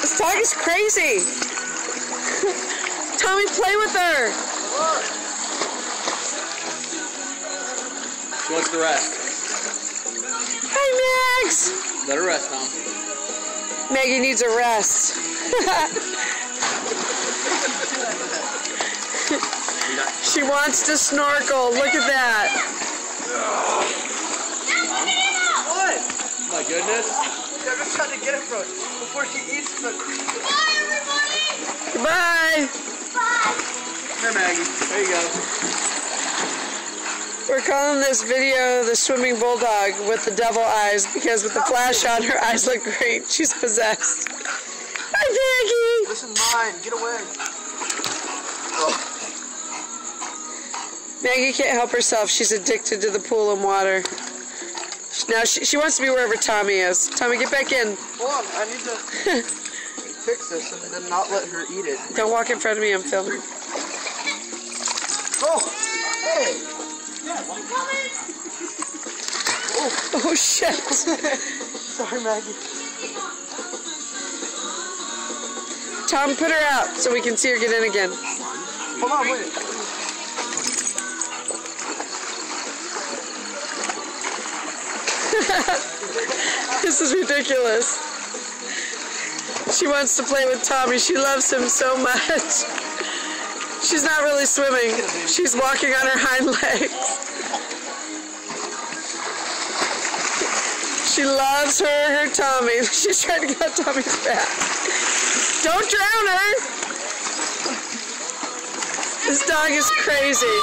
This dog is crazy. Tommy, play with her. She wants to rest. Hi, Max. Let her rest, Tom. Maggie needs a rest. She wants to snorkel. Look at that. What? My goodness. I'm just trying to get it from before she eats the... Goodbye, everybody! Goodbye. Bye! Here, Maggie. There you go. We're calling this video the swimming bulldog with the devil eyes because with the flash on, her eyes look great. She's possessed. Hi, Maggie. This is mine. Get away. Maggie can't help herself. She's addicted to the pool and water. Now she wants to be wherever Tommy is. Tommy, get back in. Hold on. I need to fix this and then not let her eat it. Don't walk in front of me. I'm filming. Oh! Hey! Oh, shit. Sorry, Maggie. Tom, put her out so we can see her get in again. Hold on, wait. This is ridiculous. She wants to play with Tommy. She loves him so much. She's not really swimming. She's walking on her hind legs. She loves her Tommy. She's trying to get on Tommy's back. Don't drown her. This dog is crazy.